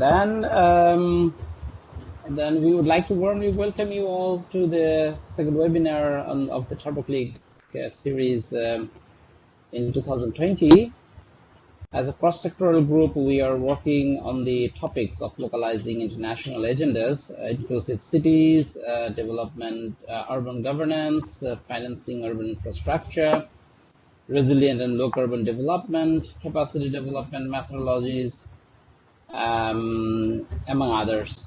then we would like to warmly welcome you all to the second webinar of the TurboCliC series in 2020. As a cross-sectoral group, we are working on the topics of localizing international agendas, inclusive cities, development, urban governance, financing urban infrastructure, resilient and low carbon development, capacity development methodologies, among others.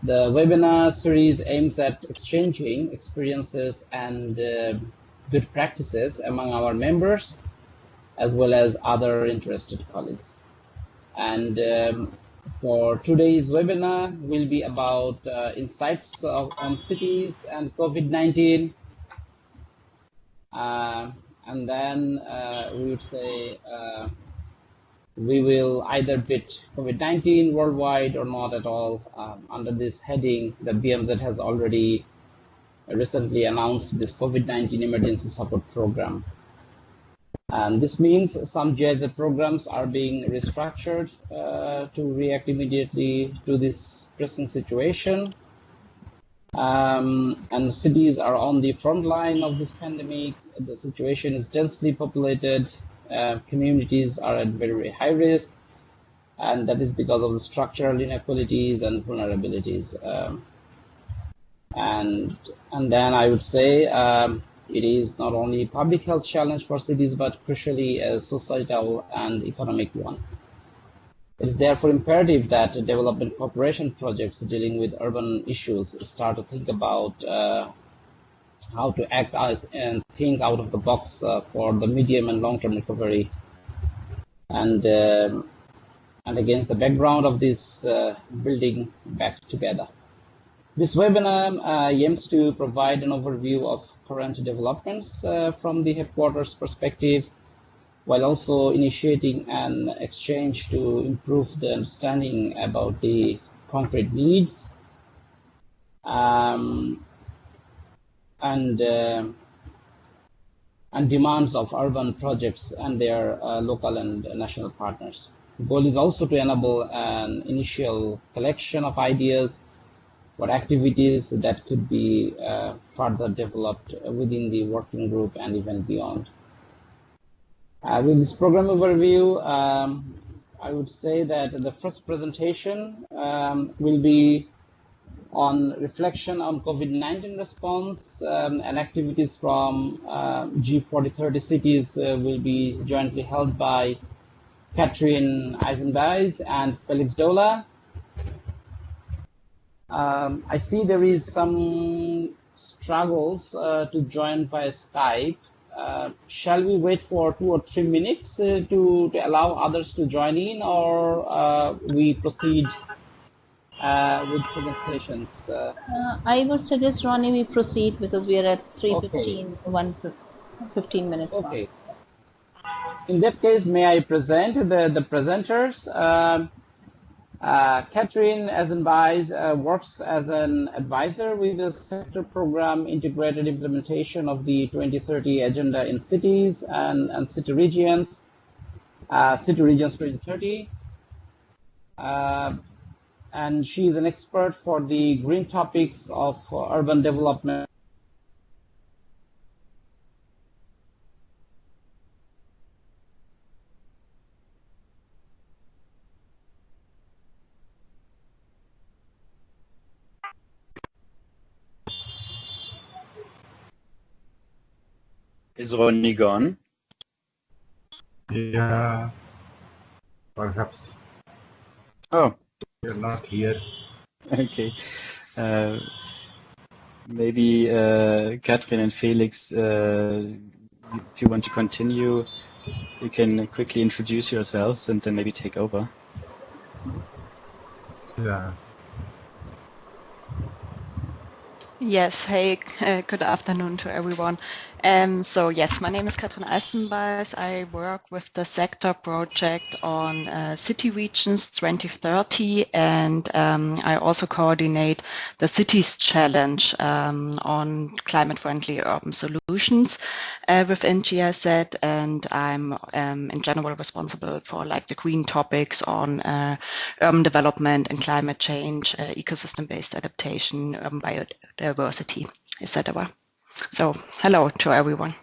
The webinar series aims at exchanging experiences and good practices among our members, as well as other interested colleagues. And for today's webinar will be about insights on cities and COVID-19. And then we would say we will either beat COVID-19 worldwide or not at all. Under this heading, the BMZ has already recently announced this COVID-19 emergency support program. And this means some GIZ programs are being restructured to react immediately to this pressing situation. And cities are on the front line of this pandemic. The situation is densely populated. Communities are at very high risk, and that is because of the structural inequalities and vulnerabilities. And then I would say it is not only a public health challenge for cities, but crucially a societal and economic one. It is therefore imperative that development cooperation projects dealing with urban issues start to think about how to act out and think out of the box for the medium and long-term recovery. And against the background of this building back together. This webinar aims to provide an overview of current developments from the headquarters perspective, while also initiating an exchange to improve the understanding about the concrete needs and demands of urban projects and their local and national partners. The goal is also to enable an initial collection of ideas for activities that could be further developed within the working group and even beyond. With this program overview, I would say that the first presentation will be on reflection on COVID-19 response and activities from G4030 cities will be jointly held by Catherine Eisenbeis and Felix Dola. I see there is some struggles to join via Skype. Shall we wait for 2 or 3 minutes to allow others to join in, or we proceed with presentations? I would suggest, Ronnie, we proceed because we are at 3:15, okay. 15 minutes okay. past. In that case, may I present the presenters? Catherine Eisenbeis works as an advisor with the sector program integrated implementation of the 2030 agenda in cities and city regions, City Regions 2030. And she is an expert for the green topics of urban development. Is Ronnie gone? Yeah, perhaps. Oh, You're not here. okay. Maybe Catherine and Felix, if you want to continue, you can quickly introduce yourselves and then maybe take over. Yeah. Yes, hey, good afternoon to everyone. So yes, my name is Katrin Eisenbeis. I work with the sector project on city regions 2030, and I also coordinate the cities challenge on climate-friendly urban solutions within GIZ, and I'm in general responsible for like the green topics on urban development and climate change, ecosystem-based adaptation, urban biodiversity, etc. So, hello to everyone.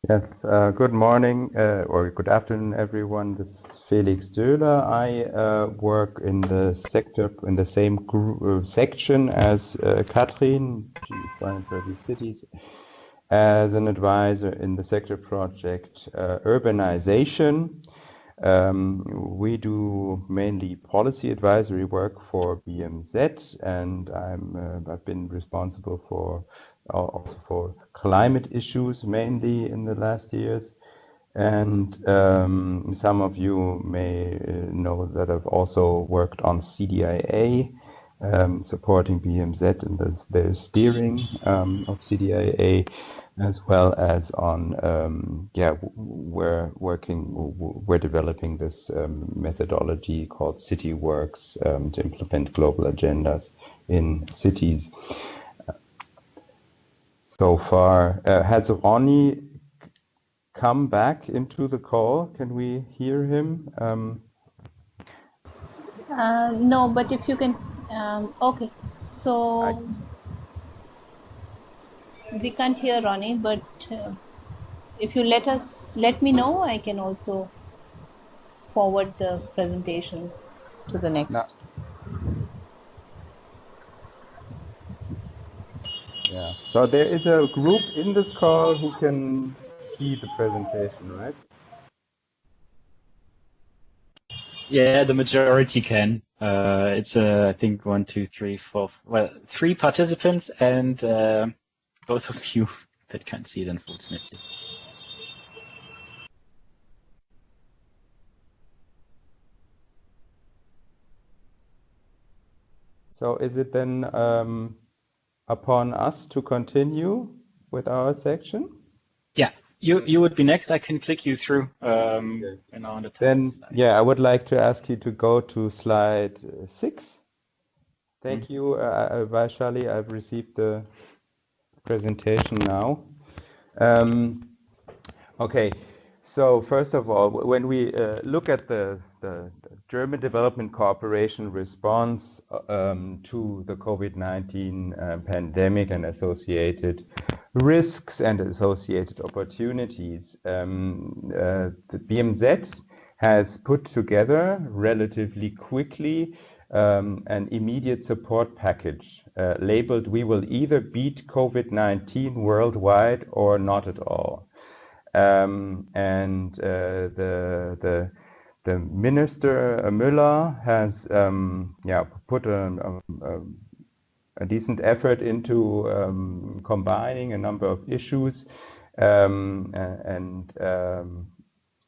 Yes, good morning or good afternoon, everyone. This is Felix Döhler. I work in the sector in the same section as Katrin, 2030 Cities, as an advisor in the sector project Urbanization. We do mainly policy advisory work for BMZ, and I've been responsible for also for climate issues mainly in the last years. And some of you may know that I've also worked on CDIA, supporting BMZ in the steering of CDIA, as well as on we're developing this methodology called CityWorks to implement global agendas in cities. So far, has Ronnie come back into the call? Can we hear him? No, but if you can, okay. So we can't hear Ronnie, but if you let me know, I can also forward the presentation to the next. Yeah. So there is a group in this call who can see the presentation, right? Yeah, the majority can. It's I think 1, 2, 3, 4. Well, 3 participants and both of you that can't see it, unfortunately. So is it then upon us to continue with our section? Yeah, you would be next. I can click you through. Okay. On the then, slide. yeah, I would like to ask you to go to slide 6. Thank you, Vaishali. I've received the presentation now. Okay, so first of all, when we look at the German Development Cooperation response to the COVID-19 pandemic and associated risks and associated opportunities, the BMZ has put together relatively quickly an immediate support package labeled "We will either beat COVID-19 worldwide or not at all." The Minister Müller has put a decent effort into combining a number of issues and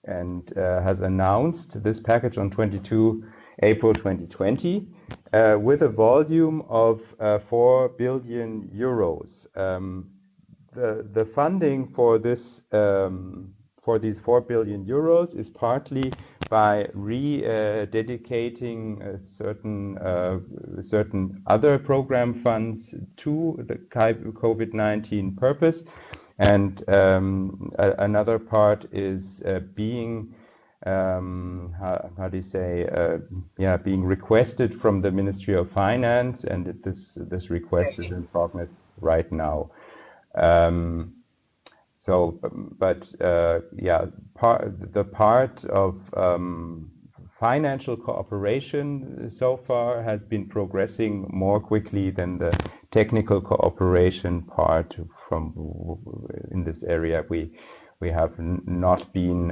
has announced this package on 22 April 2020 with a volume of 4 billion euros. The funding for this for these 4 billion euros is partly by rededicating certain other program funds to the COVID-19 purpose, and another part is being being requested from the Ministry of Finance, and this request is in progress right now. The part of financial cooperation so far has been progressing more quickly than the technical cooperation part. In this area, we have not been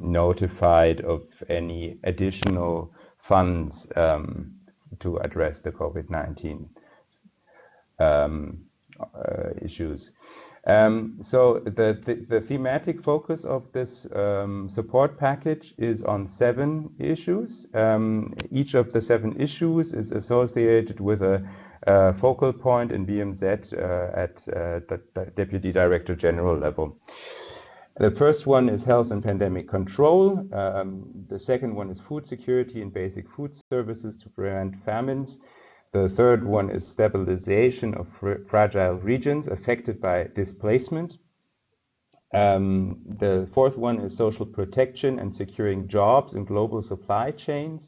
notified of any additional funds to address the COVID-19 issues. So the thematic focus of this support package is on 7 issues. Each of the 7 issues is associated with a focal point in BMZ at the Deputy Director General level. The first one is health and pandemic control. The second one is food security and basic food services to prevent famines. The third one is stabilization of fragile regions affected by displacement. The fourth one is social protection and securing jobs in global supply chains.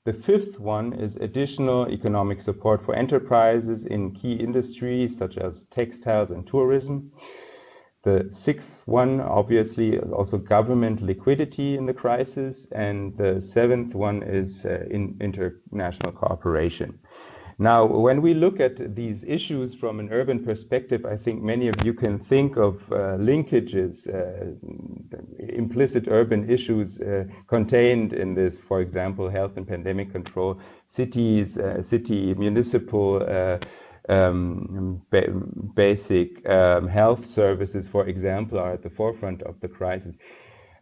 The fifth one is additional economic support for enterprises in key industries such as textiles and tourism. The sixth one, obviously, is also government liquidity in the crisis. And the seventh one is in international cooperation. Now, when we look at these issues from an urban perspective, I think many of you can think of linkages, implicit urban issues contained in this, for example, health and pandemic control, cities, municipal basic health services, for example, are at the forefront of the crisis.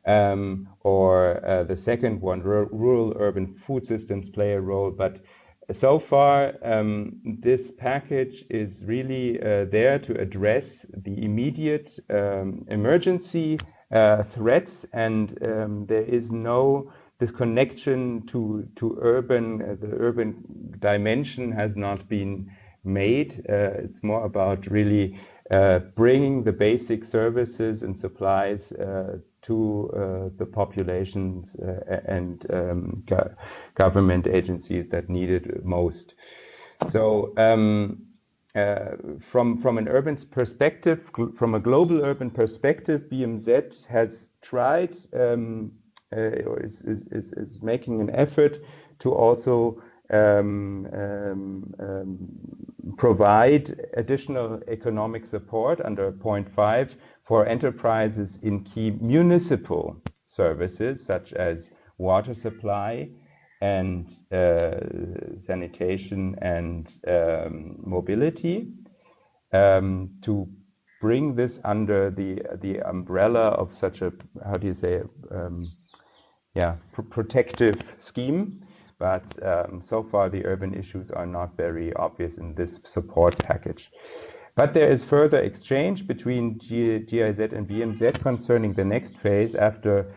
Or the second one, rural urban food systems play a role. But so far, this package is really there to address the immediate emergency threats, and there is no disconnection to urban. The urban dimension has not been made. It's more about really bringing the basic services and supplies to the populations and government agencies that need it most. So from an urban perspective, from a global urban perspective, BMZ has tried or is making an effort to also provide additional economic support under point 5 for enterprises in key municipal services such as water supply and sanitation and mobility, to bring this under the umbrella of such a, how do you say, protective scheme. But so far the urban issues are not very obvious in this support package. But there is further exchange between GIZ and BMZ concerning the next phase after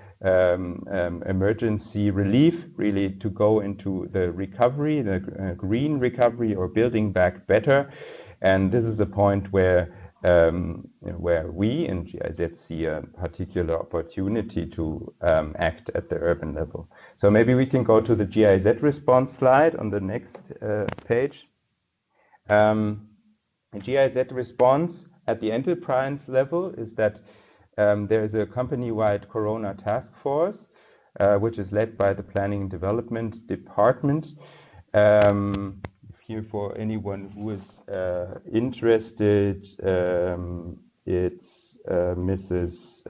emergency relief, really to go into the recovery, the green recovery, or building back better. And this is a point where we in GIZ see a particular opportunity to act at the urban level. So maybe we can go to the GIZ response slide on the next page. GIZ response at the enterprise level is that there is a company-wide Corona task force, which is led by the Planning and Development Department. Here, for anyone who is interested, it's Mrs.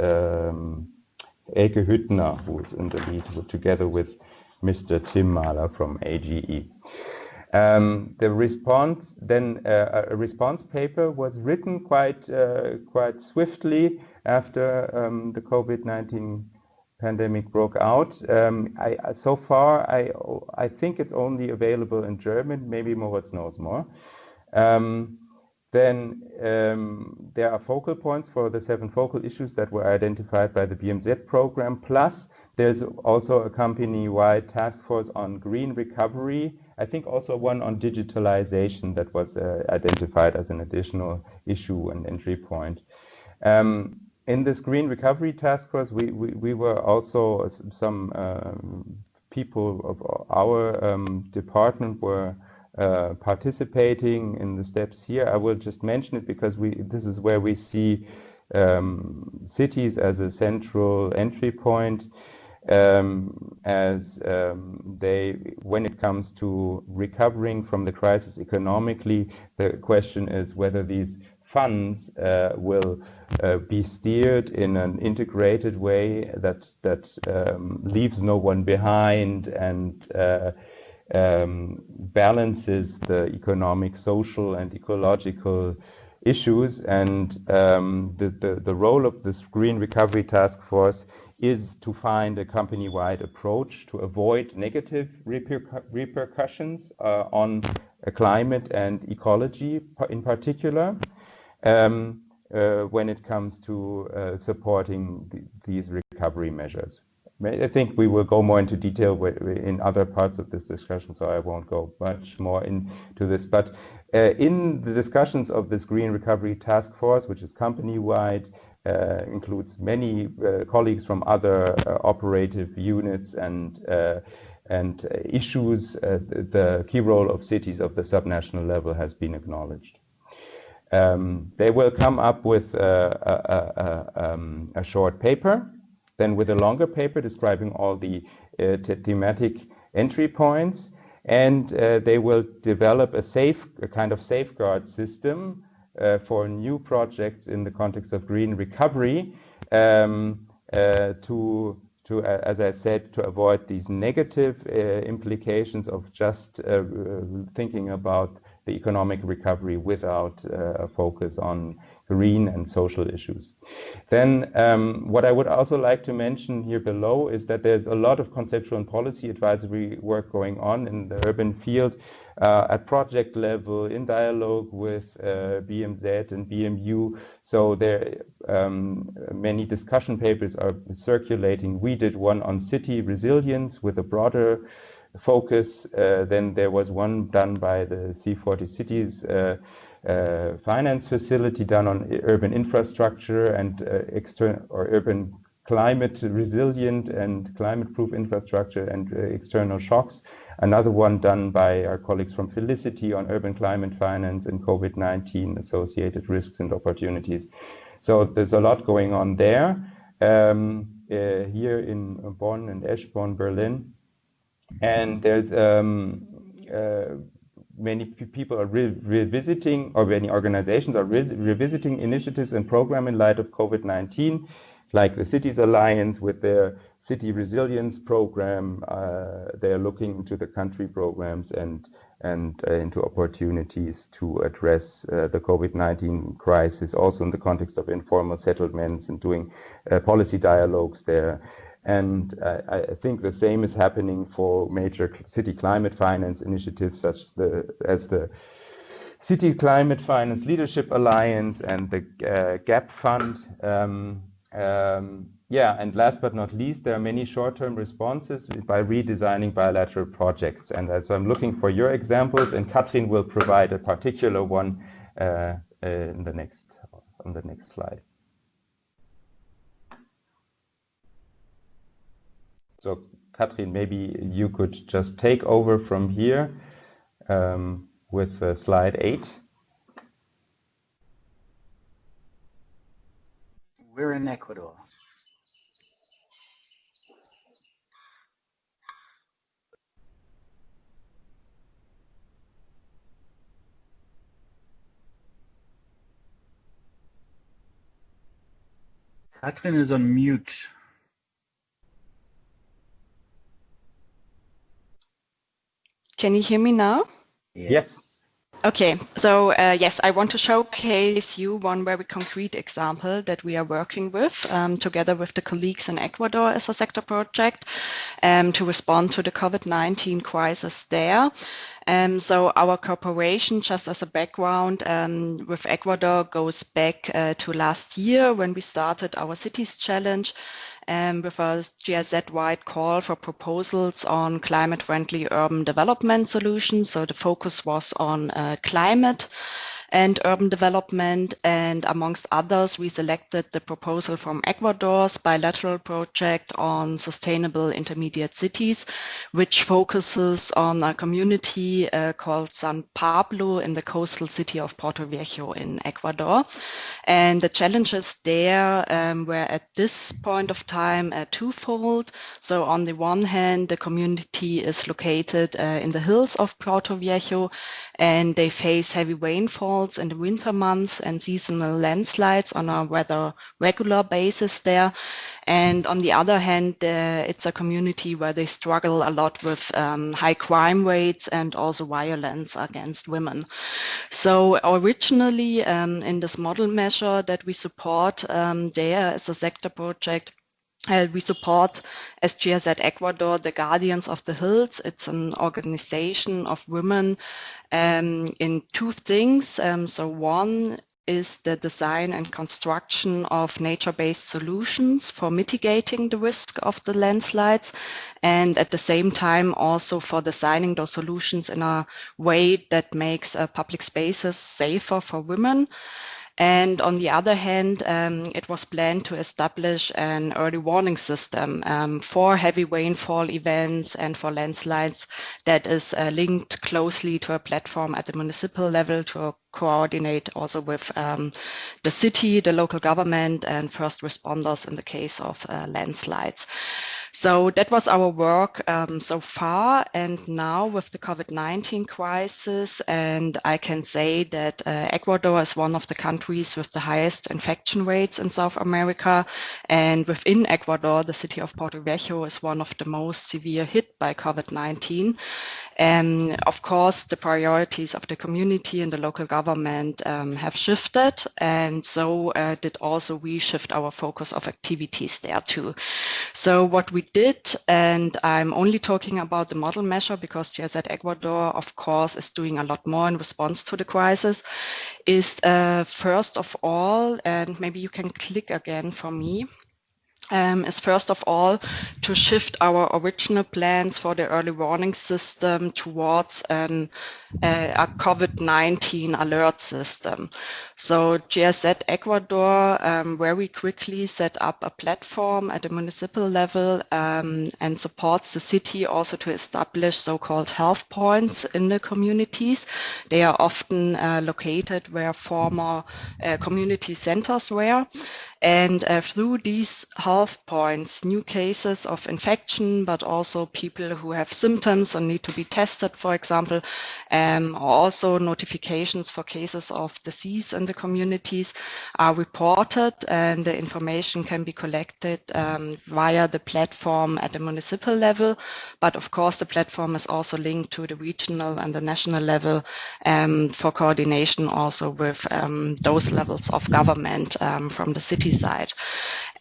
Elke Hüttner who is in the lead, together with Mr. Tim Mahler from AGE. The response, then a response paper was written quite swiftly after the COVID-19 pandemic broke out. So far, I think it's only available in German. Maybe Moritz knows more. Then there are focal points for the 7 focal issues that were identified by the BMZ program. Plus, there's also a company-wide task force on green recovery. I think also one on digitalization that was identified as an additional issue and entry point. In this green recovery task force, we were also, some people of our department were participating in the steps here. I will just mention it because this is where we see cities as a central entry point, as when it comes to recovering from the crisis economically, the question is whether these funds will be steered in an integrated way that leaves no one behind and balances the economic, social, and ecological issues. And the role of this Green Recovery Task Force is to find a company-wide approach to avoid negative repercussions on climate and ecology in particular, when it comes to supporting these recovery measures. I think we will go more into detail in other parts of this discussion, so I won't go much more into this. But in the discussions of this Green Recovery Task Force, which is company-wide, includes many colleagues from other operative units and issues, the key role of cities of the subnational level has been acknowledged. They will come up with a short paper, then with a longer paper describing all the thematic entry points, and they will develop a kind of safeguard system for new projects in the context of green recovery as I said, to avoid these negative implications of just thinking about the economic recovery without a focus on green and social issues. Then what I would also like to mention here below is that there's a lot of conceptual and policy advisory work going on in the urban field at project level, in dialogue with BMZ and BMU. So there many discussion papers are circulating. We did one on city resilience with a broader focus. Then there was one done by the C40 Cities finance facility done on urban infrastructure and urban climate resilient and climate proof infrastructure and external shocks. Another one done by our colleagues from Felicity on urban climate finance and COVID-19 associated risks and opportunities. So there's a lot going on there. Here in Bonn and Eschborn, Berlin. And there's many people are revisiting, or many organizations are revisiting initiatives and programs in light of COVID-19, like the Cities Alliance with their city resilience program. They are looking into the country programs and into opportunities to address the COVID-19 crisis, also in the context of informal settlements and doing policy dialogues there. And I think the same is happening for major city climate finance initiatives such as the City Climate Finance Leadership Alliance and the GAP Fund. Yeah, and last but not least, there are many short-term responses by redesigning bilateral projects. And so I'm looking for your examples, and Katrin will provide a particular one on the next slide. So Katrin, maybe you could just take over from here with slide 8. We're in Ecuador. Katrin is on mute. Can you hear me now? Yes. Okay, so yes, I want to showcase you one very concrete example that we are working with together with the colleagues in Ecuador as a sector project to respond to the COVID-19 crisis there. So our cooperation, just as a background, with Ecuador goes back to last year when we started our Cities Challenge with a GIZ-wide call for proposals on climate-friendly urban development solutions. So the focus was on climate and urban development, and amongst others, we selected the proposal from Ecuador's bilateral project on sustainable intermediate cities, which focuses on a community called San Pablo in the coastal city of Puerto Viejo in Ecuador. And the challenges there were at this point of time twofold. So on the one hand, the community is located in the hills of Puerto Viejo, and they face heavy rainfall in the winter months and seasonal landslides on a rather regular basis there. And on the other hand, it's a community where they struggle a lot with high crime rates and also violence against women. So originally in this model measure that we support there as a sector project, We support, as GIZ Ecuador, the Guardians of the Hills. It's an organization of women in two things. So one is the design and construction of nature-based solutions for mitigating the risk of the landslides, and at the same time also for designing those solutions in a way that makes public spaces safer for women. And on the other hand, it was planned to establish an early warning system for heavy rainfall events and for landslides that is linked closely to a platform at the municipal level to coordinate also with the city, the local government, and first responders in the case of landslides. So that was our work so far, and now with the COVID-19 crisis, and I can say that Ecuador is one of the countries with the highest infection rates in South America, and within Ecuador, the city of Puerto Viejo is one of the most severe hit by COVID-19. And of course, the priorities of the community and the local government have shifted, and so did also we shift our focus of activities there too. So what we did, and I'm only talking about the model measure because GIZ Ecuador, of course, is doing a lot more in response to the crisis, is first of all, and maybe you can click again for me, is first of all to shift our original plans for the early warning system towards a COVID-19 alert system. So GIZ Ecuador very quickly set up a platform at the municipal level and supports the city also to establish so-called health points in the communities. They are often located where former community centers were. And through these health points, new cases of infection, but also people who have symptoms and need to be tested, for example, also notifications for cases of disease in the communities are reported, and the information can be collected via the platform at the municipal level. But of course, the platform is also linked to the regional and the national level for coordination also with those levels of government from the city side.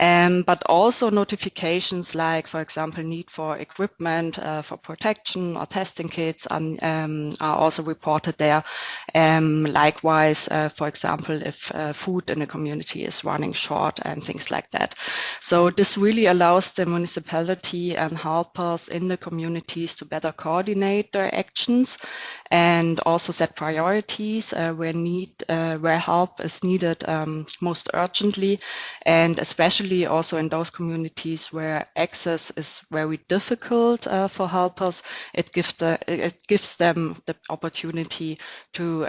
But also notifications like, for example, need for equipment for protection or testing kits are also reported there. Likewise, for example, if food in the community is running short and things like that. So this really allows the municipality and helpers in the communities to better coordinate their actions and also set priorities where help is needed most urgently, and especially also in those communities where access is very difficult for helpers. It gives them the opportunity to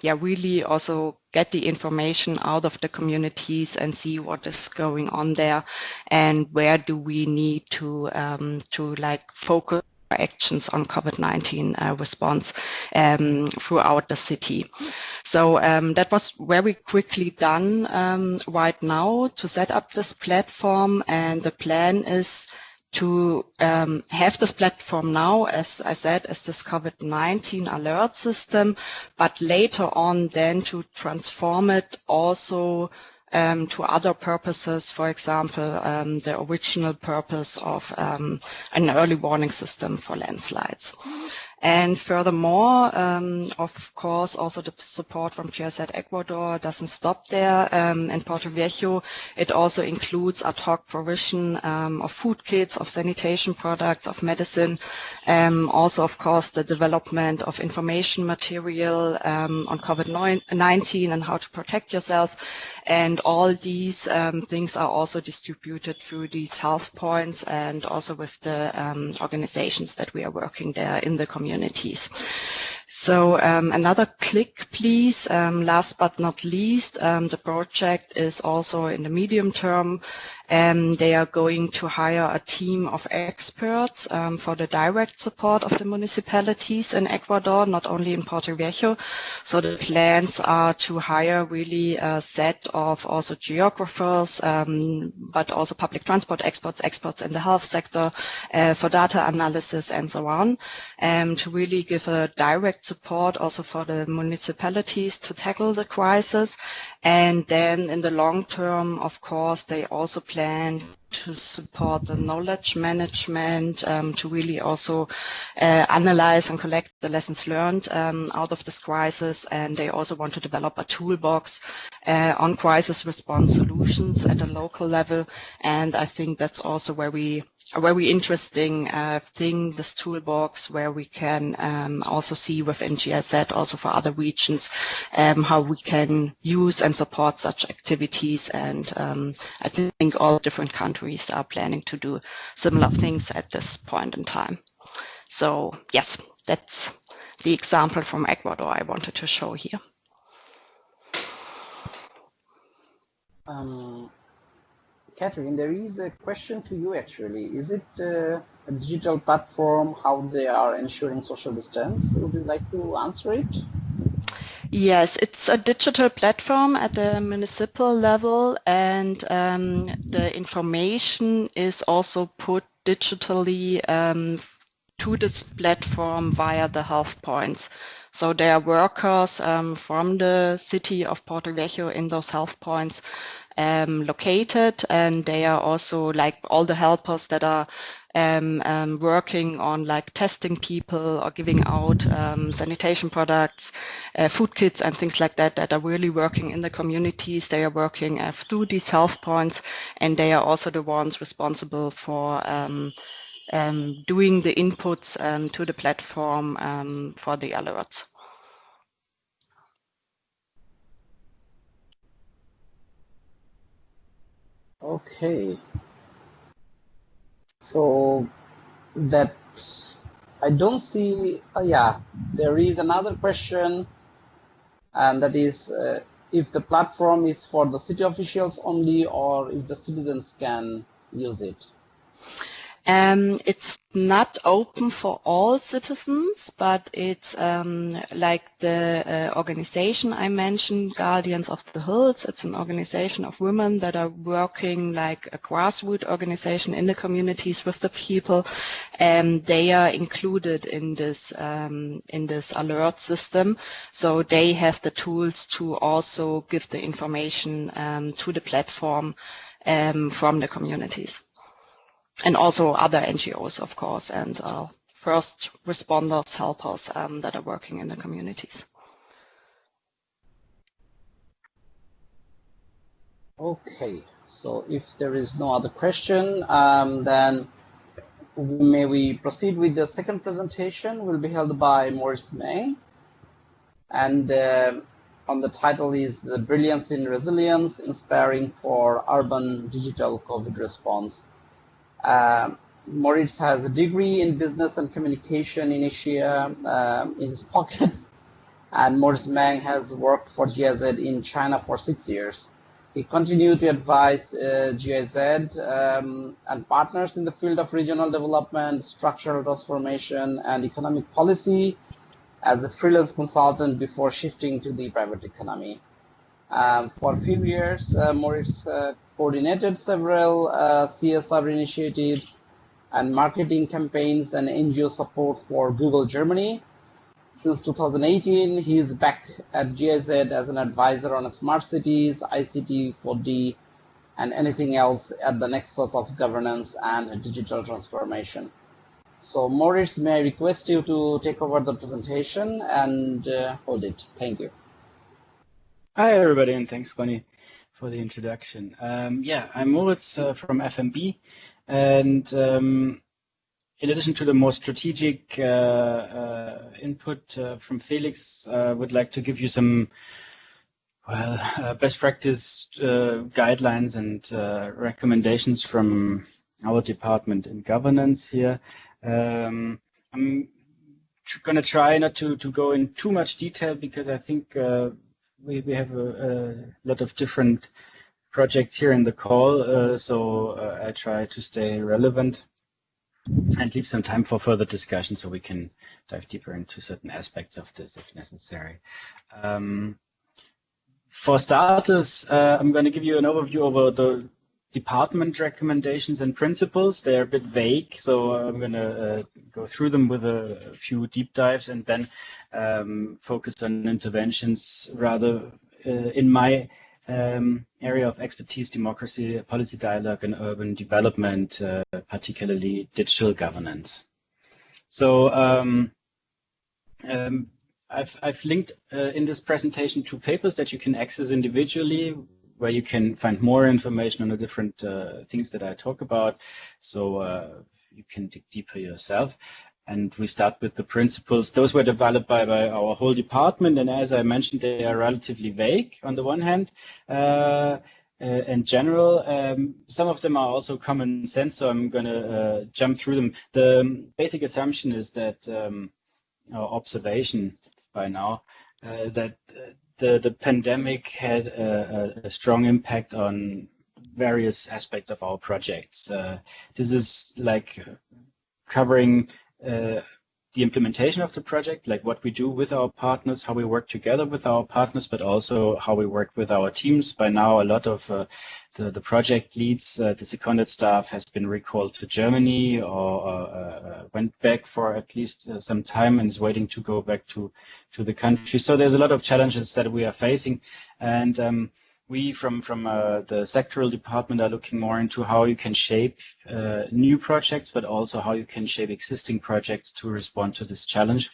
really also get the information out of the communities and see what is going on there and where do we need to focus actions on COVID-19 response throughout the city. So that was very quickly done right now to set up this platform, and the plan is to have this platform now, as I said, as this COVID-19 alert system, but later on then to transform it also to other purposes, for example, the original purpose of an early warning system for landslides. And furthermore, of course, also the support from GIZ Ecuador doesn't stop there. In Puerto Viejo, it also includes ad hoc provision of food kits, of sanitation products, of medicine. Also, of course, the development of information material on COVID-19 and how to protect yourself. And all these things are also distributed through these health points and also with the organizations that we are working there in the communities. So another click, please. Last but not least, the project is also in the medium term. They are going to hire a team of experts for the direct support of the municipalities in Ecuador, not only in Puerto Viejo. So the plans are to hire really a set of also geographers, but also public transport experts in the health sector for data analysis and so on, to really give a direct provide support also for the municipalities to tackle the crisis. And then in the long term, of course, they also plan to support the knowledge management, to really also analyze and collect the lessons learned out of this crisis. And they also want to develop a toolbox on crisis response solutions at a local level. And I think that's also a very interesting thing, this toolbox, where we can also see within GIZ, also for other regions, how we can use and support such activities. And I think all different countries are planning to do similar things at this point in time. So yes, that's the example from Ecuador I wanted to show here. Catherine, there is a question to you actually. Is it a digital platform, how they are ensuring social distance? Would you like to answer it? Yes, it's a digital platform at the municipal level, and the information is also put digitally to this platform via the health points. So there are workers from the city of Porto Vecchio in those health points located, and they are also like all the helpers that are working on like testing people or giving out sanitation products, food kits and things like that, that are really working in the communities. They are working through these health points, and they are also the ones responsible for doing the inputs to the platform for the alerts. Okay. So that I don't see, yeah, there is another question, and that is if the platform is for the city officials only, or if the citizens can use it. It's not open for all citizens, but it's like the organization I mentioned, Guardians of the Hills. It's an organization of women that are working like a grassroots organization in the communities with the people, and they are included in this alert system. So they have the tools to also give the information to the platform from the communities. And also other NGOs, of course, and first responders, helpers that are working in the communities. Okay, so if there is no other question, then may we proceed with the second presentation. Will be held by Maurice Meng, and on the title is "The Brilliance in Resilience, Inspiring for Urban Digital COVID Response." Moritz has a degree in business and communication in Asia in his pockets, and Maurice Meng has worked for GIZ in China for 6 years. He continued to advise GIZ and partners in the field of regional development, structural transformation, and economic policy as a freelance consultant before shifting to the private economy. For a few years, Moritz coordinated several CSR initiatives and marketing campaigns and NGO support for Google Germany. Since 2018, he is back at GIZ as an advisor on smart cities, ICT, 4D, and anything else at the nexus of governance and digital transformation. So Moritz, may I request you to take over the presentation and hold it. Thank you. Hi, everybody, and thanks, Connie, for the introduction. Yeah, I'm Moritz from FMB, and in addition to the more strategic input from Felix, I would like to give you some best practice guidelines and recommendations from our department in governance here. I'm going to try not to go in too much detail, because I think we have a lot of different projects here in the call, so I try to stay relevant and leave some time for further discussion so we can dive deeper into certain aspects of this if necessary. For starters, I'm going to give you an overview over the department recommendations and principles. They're a bit vague, so I'm going to go through them with a few deep dives and then focus on interventions rather in my area of expertise, democracy, policy dialogue, and urban development, particularly digital governance. So I've linked in this presentation 2 papers that you can access individually, where you can find more information on the different things that I talk about. So you can dig deeper yourself. And we start with the principles. Those were developed by our whole department. And as I mentioned, they are relatively vague on the one hand and general. Some of them are also common sense, so I'm going to jump through them. The basic assumption is that our observation by now that the pandemic had a strong impact on various aspects of our projects. This is like covering the implementation of the project, like what we do with our partners, how we work together with our partners, but also how we work with our teams. By now, a lot of the project leads, the seconded staff has been recalled to Germany or went back for at least some time and is waiting to go back to the country. So there's a lot of challenges that we are facing. And we from the sectoral department are looking more into how you can shape new projects, but also how you can shape existing projects to respond to this challenge.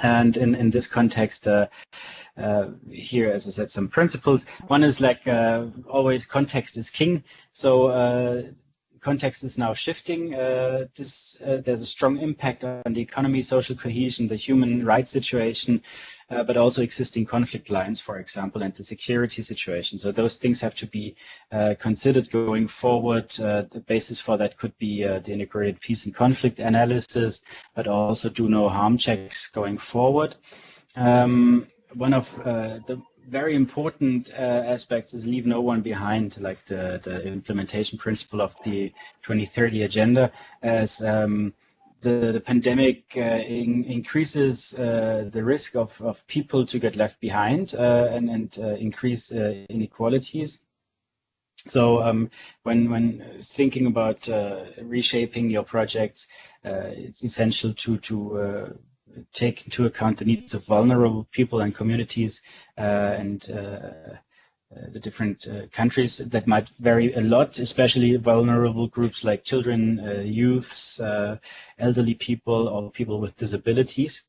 And in this context, here, as I said, some principles. One is like always context is king. So context is now shifting. There's a strong impact on the economy, social cohesion, the human rights situation, but also existing conflict lines, for example, and the security situation. So those things have to be considered going forward. The basis for that could be the integrated peace and conflict analysis, but also do no harm checks going forward. One of the very important aspects is leave no one behind, like the implementation principle of the 2030 agenda, as the pandemic increases the risk of people to get left behind and increase inequalities. So when thinking about reshaping your projects, it's essential to take into account the needs of vulnerable people and communities and the different countries that might vary a lot, especially vulnerable groups like children, youths, elderly people, or people with disabilities,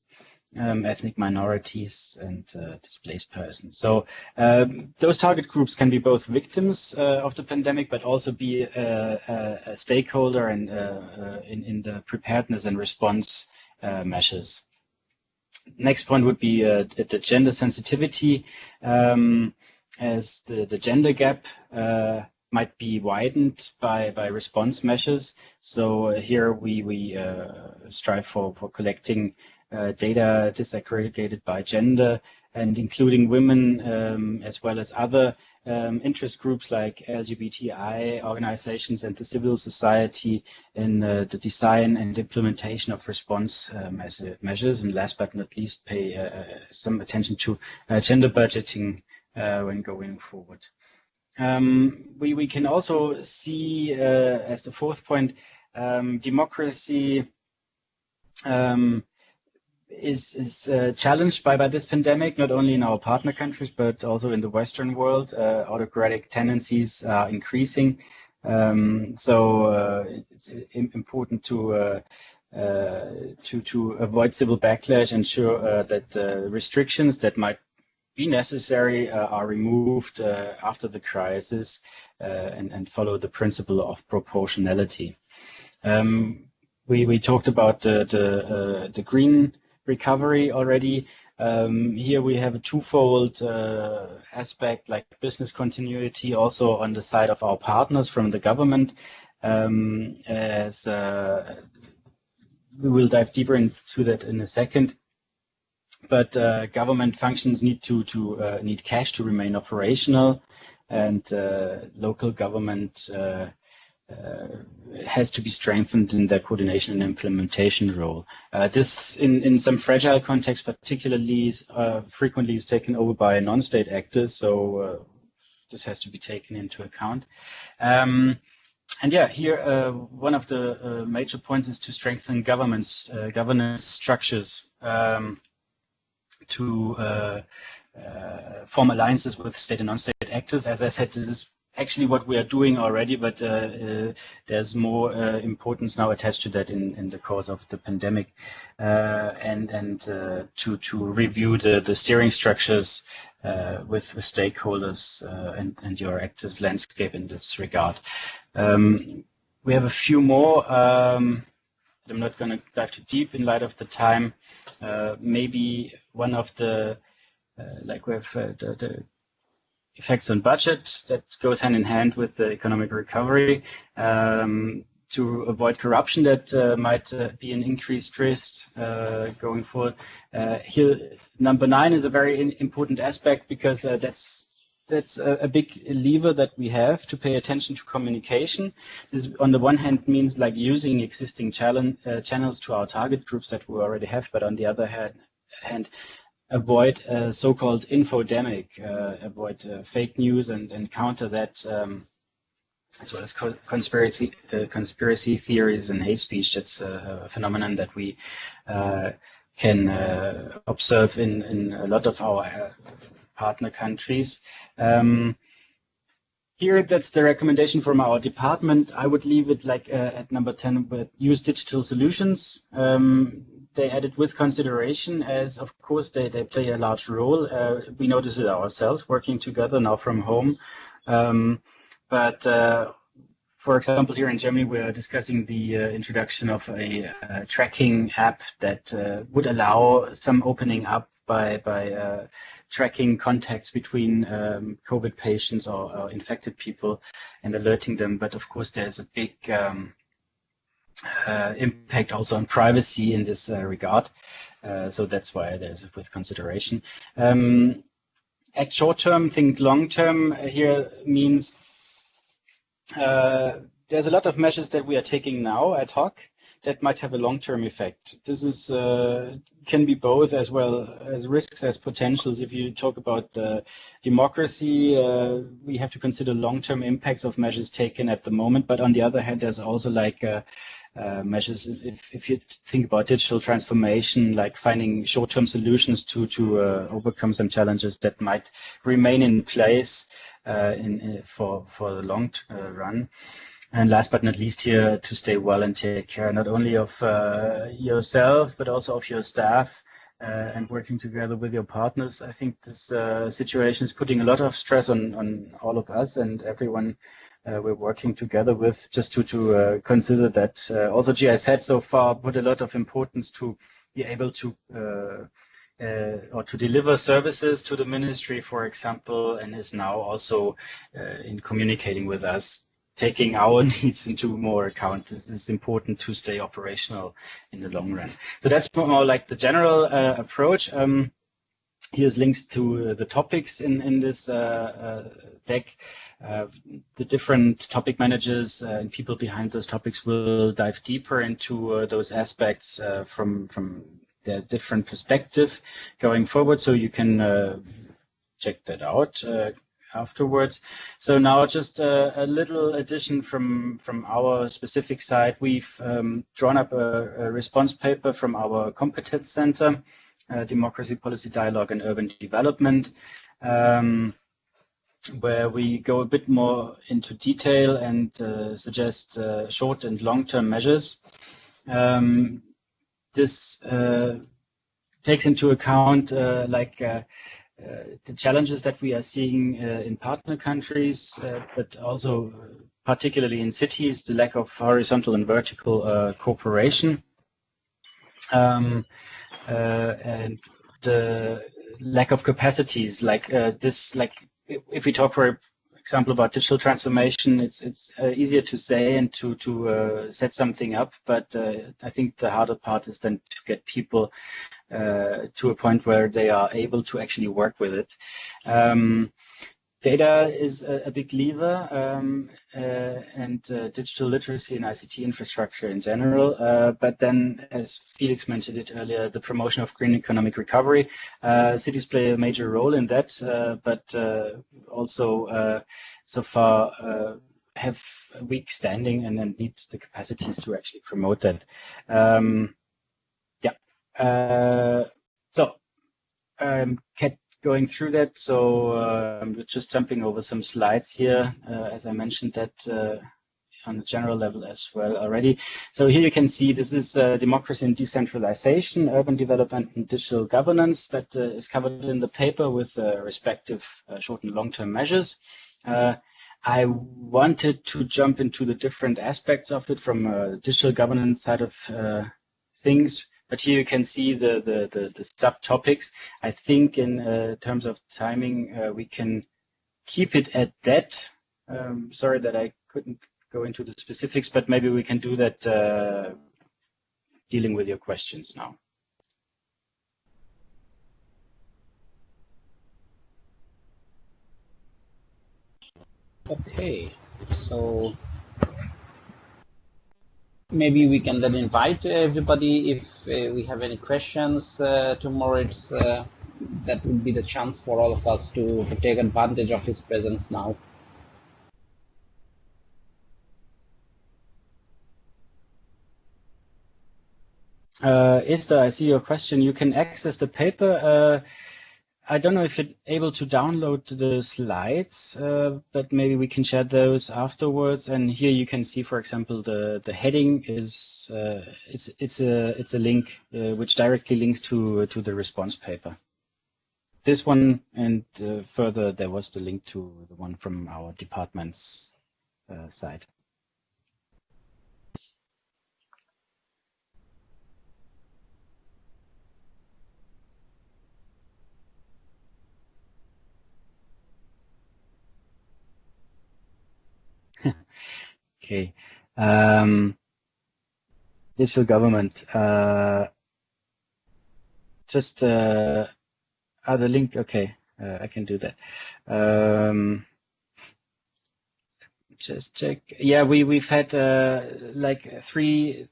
ethnic minorities, and displaced persons. So those target groups can be both victims of the pandemic, but also be a stakeholder and in the preparedness and response measures. Next point would be the gender sensitivity, as the gender gap might be widened by response measures. So here we strive for collecting data disaggregated by gender and including women as well as other interest groups like LGBTI organizations and the civil society in the design and implementation of response measures. And last but not least, pay some attention to gender budgeting when going forward. We can also see as the fourth point, democracy is challenged by this pandemic, not only in our partner countries, but also in the Western world. Autocratic tendencies are increasing. So it's important to avoid civil backlash, ensure that the restrictions that might be necessary are removed after the crisis and follow the principle of proportionality. We talked about the green recovery already. Here we have a twofold aspect, like business continuity, also on the side of our partners from the government, as we will dive deeper into that in a second. But government functions need need cash to remain operational, and local government has to be strengthened in their coordination and implementation role. This, in some fragile contexts, particularly frequently is taken over by non-state actors, so this has to be taken into account. And yeah, here one of the major points is to strengthen governance structures, to form alliances with state and non-state actors. As I said, this is actually what we are doing already, but there's more importance now attached to that in the course of the pandemic, and to review the steering structures with the stakeholders and your actors landscape in this regard. We have a few more. I'm not going to dive too deep in light of the time. Maybe one of the like we have the effects on budget that goes hand in hand with the economic recovery, to avoid corruption that might be an increased risk going forward. Here, number 9 is a very important aspect, because that's a big lever that we have to pay attention to communication. This, on the one hand, means like using existing channels to our target groups that we already have, but on the other hand, avoid so-called infodemic, avoid fake news and counter that, as well as conspiracy theories and hate speech. That's a phenomenon that we can observe in a lot of our partner countries. Here, that's the recommendation from our department. I would leave it like at number 10, but use digital solutions. They added with consideration, as of course they play a large role. We notice it ourselves working together now from home. But for example, here in Germany, we are discussing the introduction of a tracking app that would allow some opening up by tracking contacts between COVID patients or infected people and alerting them. But of course, there's a big impact also on privacy in this regard. So that's why there's with consideration. Act short term, think long term here means there's a lot of measures that we are taking now ad hoc that might have a long-term effect. This is can be both as well as risks as potentials. If you talk about democracy, we have to consider long-term impacts of measures taken at the moment. But on the other hand, there's also like measures. If you think about digital transformation, like finding short-term solutions to overcome some challenges that might remain in place for the long run. And last but not least here, to stay well and take care not only of yourself, but also of your staff and working together with your partners. I think this situation is putting a lot of stress on all of us and everyone we're working together with, just to consider that also GIZ had so far put a lot of importance to be able to or to deliver services to the ministry, for example, and is now also in communicating with us, taking our needs into more account. This is important to stay operational in the long run. So that's more like the general approach. Here's links to the topics in this deck. The different topic managers and people behind those topics will dive deeper into those aspects from their different perspective going forward. So you can check that out afterwards. So now just a little addition from our specific side. We've drawn up a response paper from our competence center, Democracy, Policy, Dialogue and Urban Development, where we go a bit more into detail and suggest short and long-term measures. This takes into account the challenges that we are seeing in partner countries, but also particularly in cities, the lack of horizontal and vertical cooperation, and the lack of capacities. If we talk, for example, about digital transformation, it's easier to say and to set something up, but I think the harder part is then to get people to a point where they are able to actually work with it. Data is a big lever, and digital literacy and ICT infrastructure in general. But then, as Felix mentioned it earlier, the promotion of green economic recovery. Cities play a major role in that, but also so far have a weak standing and then need the capacities to actually promote that. Kept going through that, so I'm just jumping over some slides here, as I mentioned that on the general level as well already. So here you can see this is democracy and decentralization, urban development and digital governance that is covered in the paper with respective short and long-term measures. I wanted to jump into the different aspects of it from a digital governance side of things, but here you can see the subtopics. I think in terms of timing, we can keep it at that. Sorry that I couldn't go into the specifics, but maybe we can do that dealing with your questions now. Okay, so maybe we can then invite everybody if we have any questions tomorrow. It's that would be the chance for all of us to take advantage of his presence now. Esther, I see your question. You can access the paper. I don't know if you're able to download the slides, but maybe we can share those afterwards. And here you can see, for example, the heading is it's a link which directly links to the response paper. This one, and further there was the link to the one from our department's site. Okay, digital government. Just the link. Okay, I can do that. Just check. Yeah, we've had like three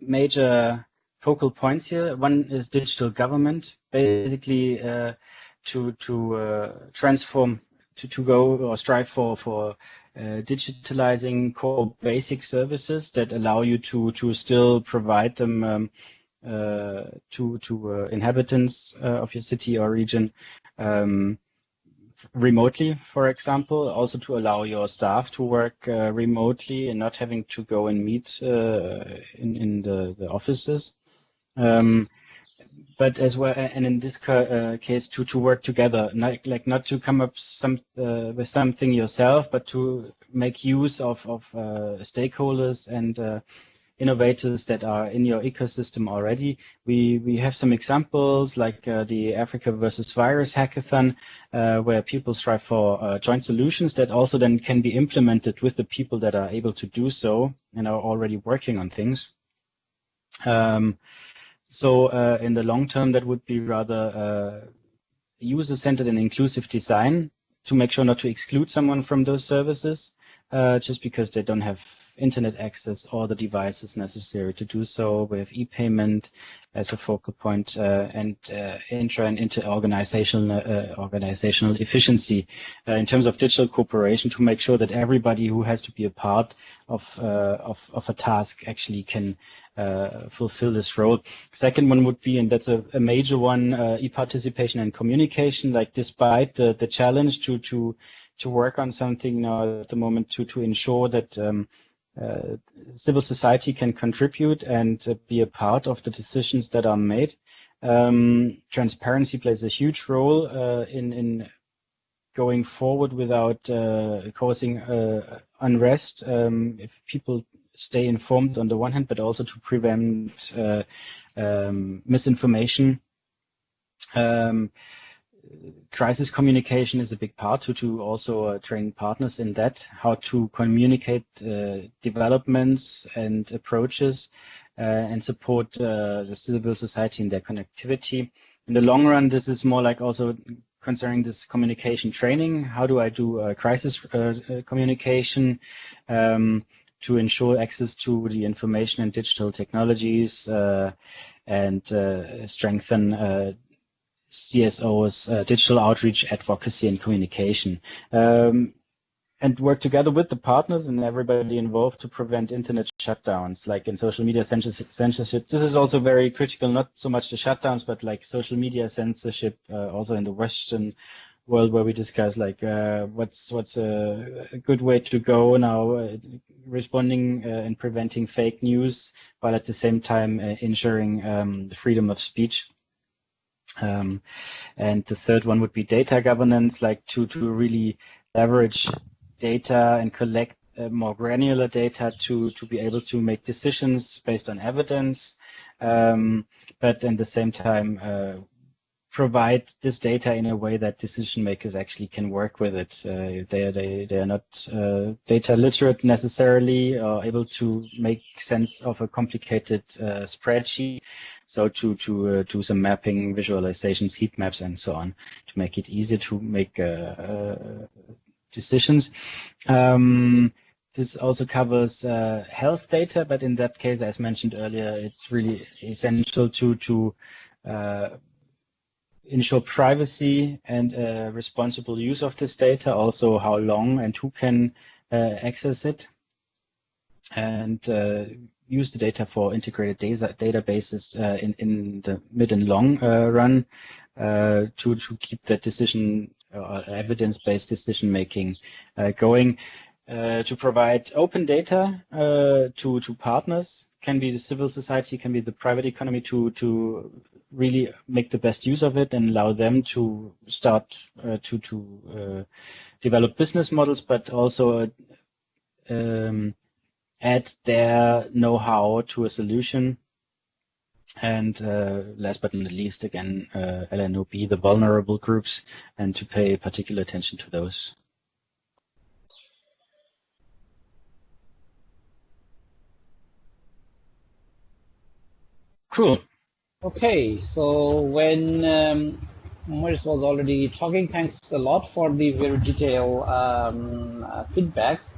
major focal points here. One is digital government, basically to transform, to go or strive for digitalizing core basic services that allow you to still provide them to inhabitants of your city or region remotely, for example, also to allow your staff to work remotely and not having to go and meet in the offices. But as well, and in this case, to work together, not to come up with something yourself, but to make use of stakeholders and innovators that are in your ecosystem already. We have some examples like the Africa versus Virus hackathon, where people strive for joint solutions that also then can be implemented with the people that are able to do so and are already working on things. So in the long term, that would be rather user-centered and inclusive design to make sure not to exclude someone from those services just because they don't have internet access or the devices necessary to do so. We have e-payment as a focal point and intra and inter-organizational efficiency in terms of digital cooperation to make sure that everybody who has to be a part of a task actually can fulfill this role. Second one would be, and that's a major one, e-participation and communication. Like despite the challenge to work on something now at the moment to ensure that civil society can contribute and be a part of the decisions that are made. Transparency plays a huge role in going forward without causing unrest. If people stay informed on the one hand, but also to prevent misinformation. Crisis communication is a big part to also train partners in that, how to communicate developments and approaches and support the civil society in their connectivity. In the long run, this is more like also concerning this communication training. How do I do crisis communication to ensure access to the information and digital technologies and strengthen CSO's digital outreach, advocacy, and communication. and work together with the partners and everybody involved to prevent internet shutdowns, like in social media censorship. This is also very critical, not so much the shutdowns, but like social media censorship, also in the Western world, where we discuss like what's a good way to go now, responding and preventing fake news, while at the same time ensuring the freedom of speech. And the third one would be data governance, like to really leverage data and collect more granular data to be able to make decisions based on evidence, but at the same time provide this data in a way that decision makers actually can work with it. They are not data literate necessarily, or able to make sense of a complicated spreadsheet. So to do some mapping, visualizations, heat maps, and so on, to make it easier to make decisions. This also covers health data, but in that case, as mentioned earlier, it's really essential to ensure privacy and responsible use of this data, also how long and who can access it, and use the data for integrated databases in the mid and long run to keep that decision evidence-based decision making going. To provide open data to partners, can be the civil society, can be the private economy, to really make the best use of it and allow them to start to develop business models, but also add their know-how to a solution. And last but not least, again, LNOP, the vulnerable groups, and to pay particular attention to those. Cool. Okay, so when Maurice was already talking, thanks a lot for the very detailed feedbacks.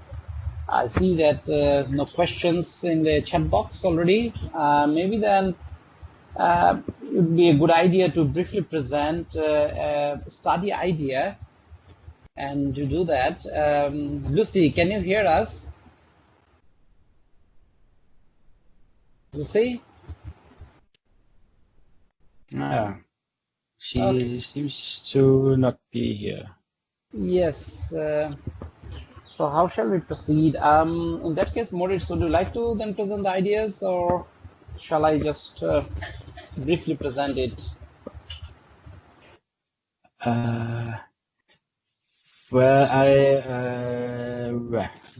I see that no questions in the chat box already. Maybe then it would be a good idea to briefly present a study idea. And to do that, Lucy, can you hear us? Lucy? She seems to not be here. Yes. So how shall we proceed? In that case, Maurice, would you like to then present the ideas, or shall I just briefly present it? Well,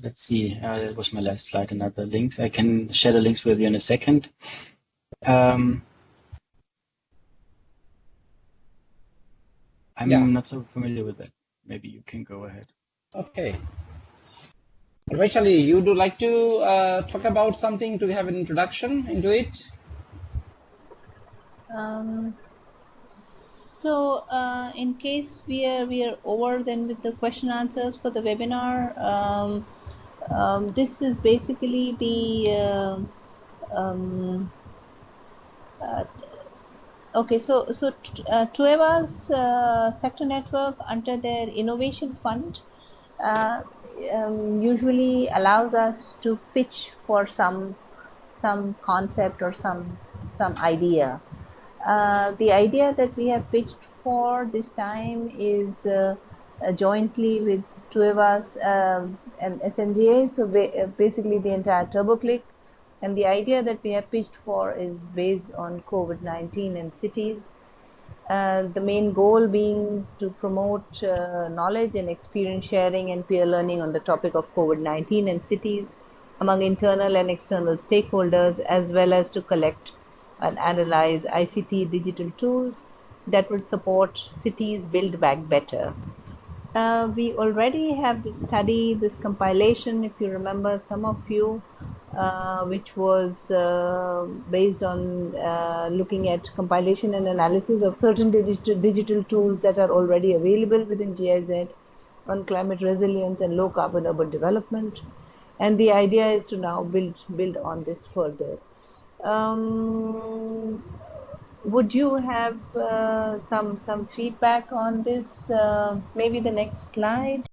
let's see. That was my last slide. Another links. I can share the links with you in a second. I'm not so familiar with that. Maybe you can go ahead. Okay. Rachel, you would like to talk about something, to have an introduction into it? So in case we are over then with the question answers for the webinar, this is basically the okay, so TUEWAS sector network, under their innovation fund, usually allows us to pitch for some concept or some idea. The idea that we have pitched for this time is jointly with TUEWAS and SNGA, so basically the entire TurboCliC. And the idea that we have pitched for is based on COVID-19 and cities. The main goal being to promote knowledge and experience sharing and peer learning on the topic of COVID-19 and cities among internal and external stakeholders, as well as to collect and analyze ICT digital tools that will support cities build back better. We already have this study, this compilation, if you remember, some of you, which was based on looking at compilation and analysis of certain digital tools that are already available within GIZ on climate resilience and low carbon urban development. And the idea is to now build on this further. Would you have some feedback on this? Maybe the next slide.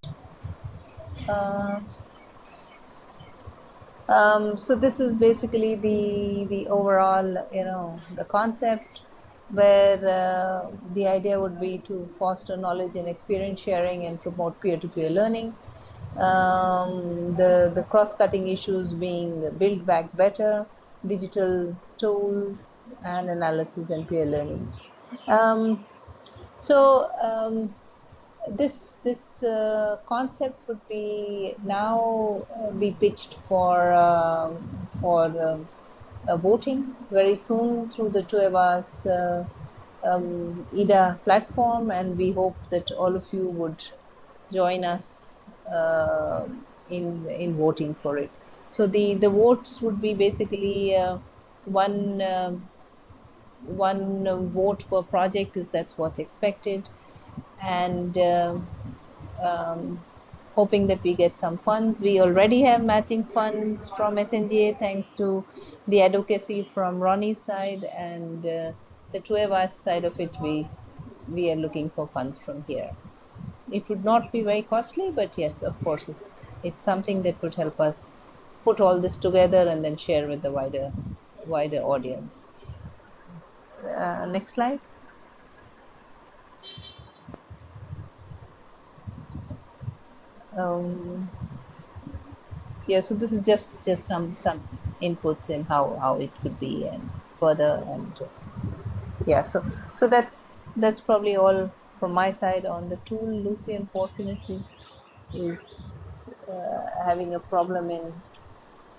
So this is basically the overall, the concept, where the idea would be to foster knowledge and experience sharing and promote peer-to-peer learning. The cross-cutting issues being build back better, digital tools, and analysis and peer learning. This concept would be now be pitched for voting very soon through the TUEWAS EDA platform, and we hope that all of you would join us in voting for it. So the votes would be basically one vote per project, that's what's expected, and hoping that we get some funds. We already have matching funds from SNGA thanks to the advocacy from Ronnie's side, and the TUEWAS side of it, we are looking for funds from here. It would not be very costly, but yes, of course, it's something that would help us put all this together and then share with the wider audience. Next slide. Yeah, so this is just some inputs in how it could be and further, and yeah, so that's probably all from my side on the tool. Lucy unfortunately is having a problem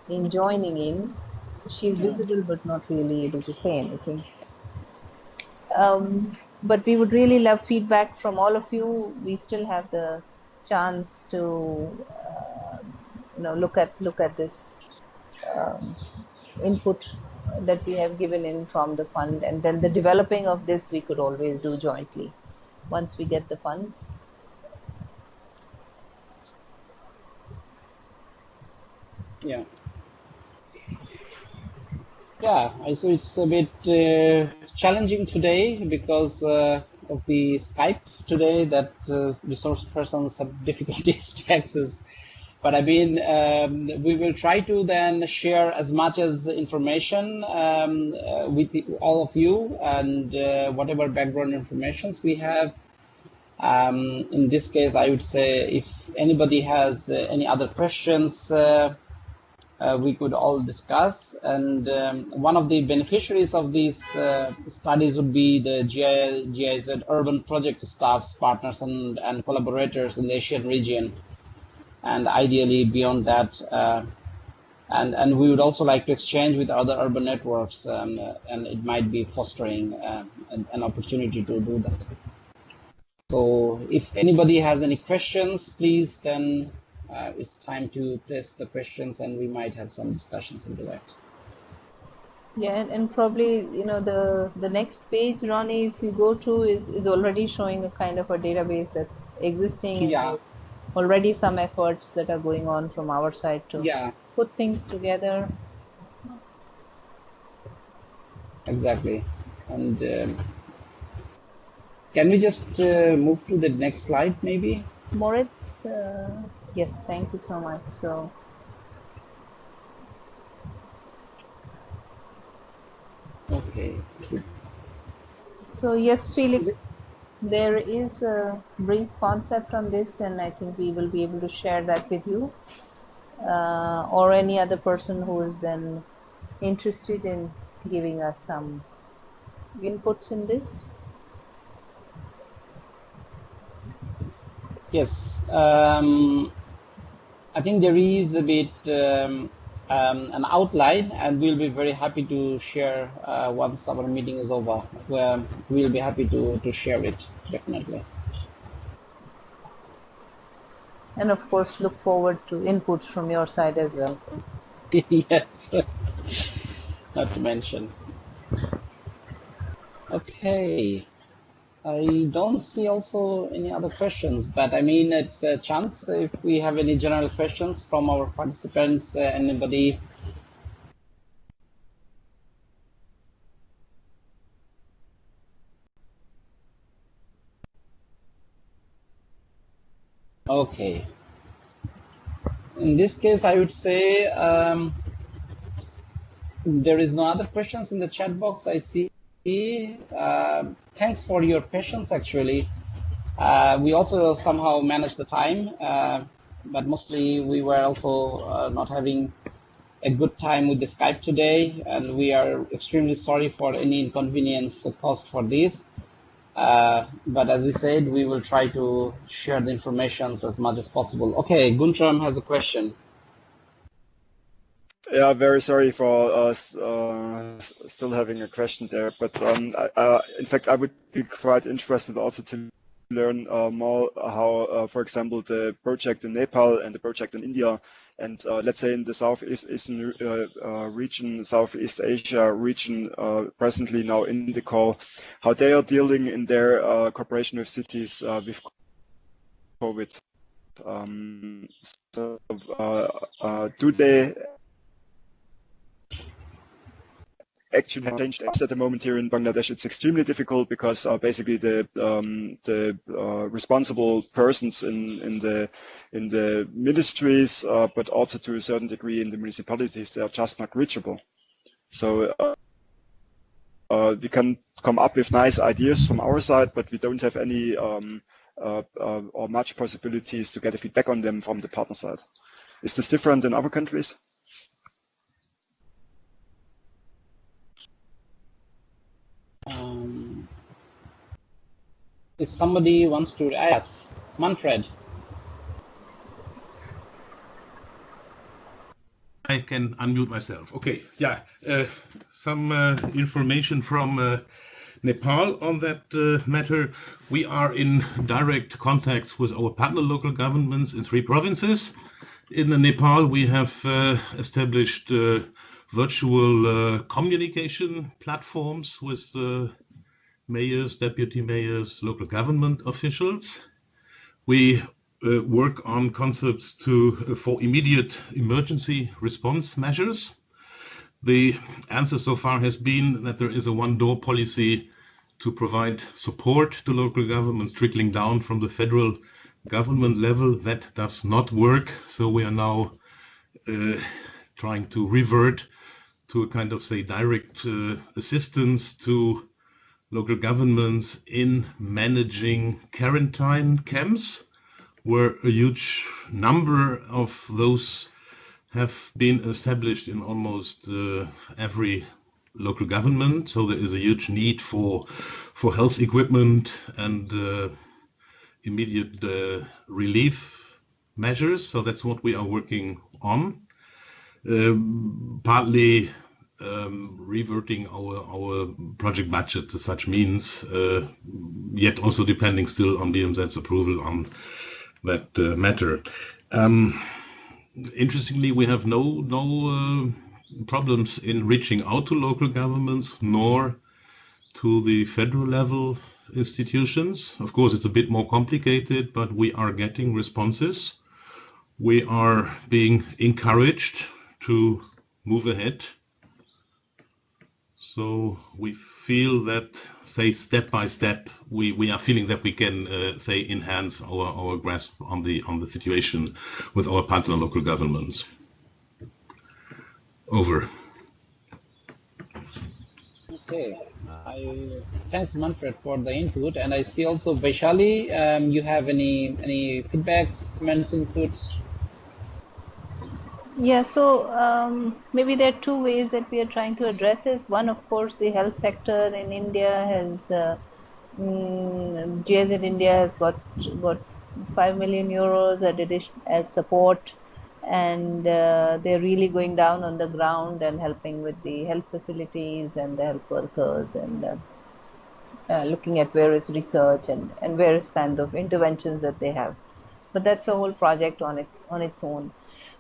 in joining in, so she's visible but not really able to say anything. But we would really love feedback from all of you. We still have the chance to look at this input that we have given in from the fund, and then the developing of this we could always do jointly once we get the funds. Yeah. Yeah, so it's a bit challenging today because of the Skype today, that resource persons have difficulties to access. But I mean, we will try to then share as much as information with all of you, and whatever background informations we have. In this case, I would say if anybody has any other questions, we could all discuss. And one of the beneficiaries of these studies would be the GIZ urban project staffs, partners, and collaborators in the Asian region, and ideally beyond that. And we would also like to exchange with other urban networks, and it might be fostering an opportunity to do that. So if anybody has any questions, please, then it's time to place the questions, and we might have some discussions into that. Yeah, and probably the next page, Ronnie, if you go to, is already showing a kind of a database that's existing, and there's already some efforts that are going on from our side to put things together. Exactly. And can we just move to the next slide, maybe? Moritz, yes, thank you so much. So okay. So yes, Felix, there is a brief concept on this, and I think we will be able to share that with you, or any other person who is then interested in giving us some inputs in this. Yes, I think there is a bit an outline, and we'll be very happy to share once our meeting is over. We'll be happy to share it, definitely. And of course, look forward to inputs from your side as well. Yes, not to mention. Okay. I don't see also any other questions, but I mean, it's a chance if we have any general questions from our participants, anybody. Okay. In this case, I would say there is no other questions in the chat box. I see. Thanks for your patience, actually. We also somehow managed the time, but mostly we were also not having a good time with the Skype today, and we are extremely sorry for any inconvenience caused for this. But as we said, we will try to share the information as much as possible. Okay, Guntram has a question. Yeah, very sorry for us still having a question there, but in fact, I would be quite interested also to learn more how, for example, the project in Nepal and the project in India, and let's say in the Southeast region, Southeast Asia region, presently now in the call, how they are dealing in their cooperation with cities with COVID. Do they actually changed at the moment here in Bangladesh? It's extremely difficult because basically the responsible persons in the ministries, but also to a certain degree in the municipalities, they are just not reachable. So we can come up with nice ideas from our side, but we don't have any or much possibilities to get a feedback on them from the partner side. Is this different in other countries? If somebody wants to ask, Manfred. I can unmute myself. Okay, yeah, some information from Nepal on that matter. We are in direct contacts with our partner local governments in 3 provinces. In Nepal, we have established virtual communication platforms with mayors, deputy mayors, local government officials. We work on concepts for immediate emergency response measures. The answer so far has been that there is a one-door policy to provide support to local governments trickling down from the federal government level. That does not work. So we are now trying to revert to a kind of, say, direct assistance to local governments in managing quarantine camps, where a huge number of those have been established in almost every local government. So there is a huge need for health equipment and immediate relief measures. So that's what we are working on. Partly reverting our project budget to such means, yet also depending still on BMZ's approval on that matter. Interestingly, we have no problems in reaching out to local governments nor to the federal level institutions. Of course, it's a bit more complicated, but we are getting responses. We are being encouraged to move ahead. So we feel that, say, step by step, we are feeling that we can, say, enhance our grasp on the situation with our partner local governments. Over. Okay. Thanks, Manfred, for the input. And I see also Vaishali, you have any feedbacks, comments, inputs? Yeah, so maybe there are 2 ways that we are trying to address this. One, of course, the health sector in India has, GIZ India has got 5 million euros as support, and they're really going down on the ground and helping with the health facilities and the health workers and looking at various research and various kind of interventions that they have. But that's a whole project on its own.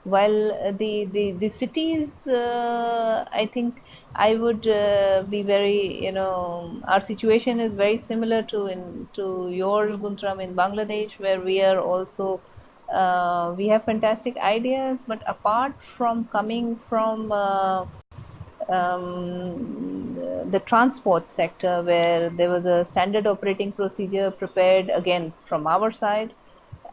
While the cities, I think I would be very, our situation is very similar to yours, Guntram, in Bangladesh, where we are also, we have fantastic ideas, but apart from coming from the transport sector, where there was a standard operating procedure prepared again from our side,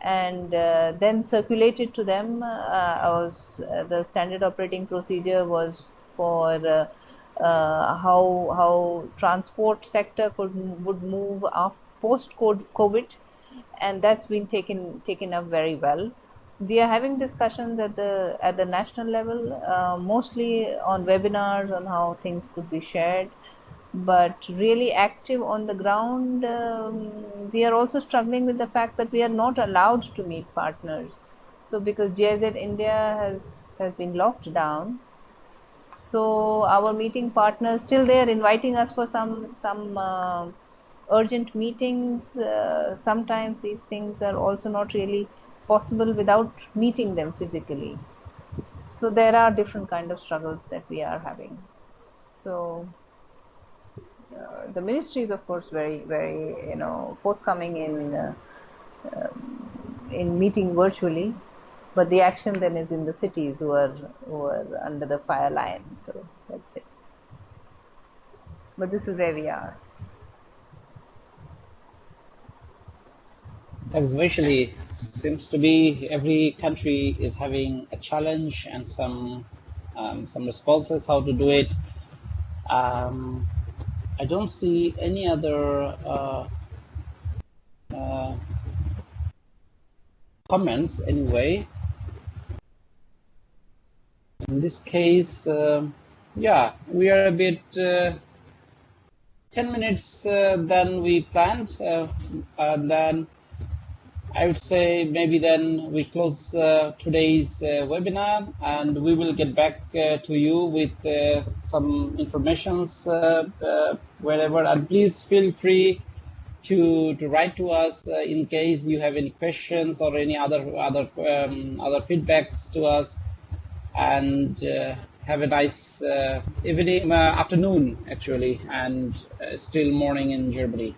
and then circulated to them. The standard operating procedure was for how transport sector would move post COVID, and that's been taken up very well. We are having discussions at the national level, mostly on webinars on how things could be shared, but really active on the ground. We are also struggling with the fact that we are not allowed to meet partners. So because GIZ India has been locked down, so our meeting partners, still they are inviting us for some urgent meetings. Sometimes these things are also not really possible without meeting them physically. So there are different kind of struggles that we are having. So the ministry is of course very forthcoming in meeting virtually, but the action then is in the cities who are under the fire line. So that's it. But this is where we are. Thanks. Visually, seems to be every country is having a challenge and some responses how to do it. I don't see any other comments anyway. In this case, yeah, we are a bit 10 minutes than we planned, and then I would say maybe then we close today's webinar, and we will get back to you with some informations wherever. And please feel free to write to us in case you have any questions or any other feedbacks to us. And have a nice evening, afternoon actually, and still morning in Germany.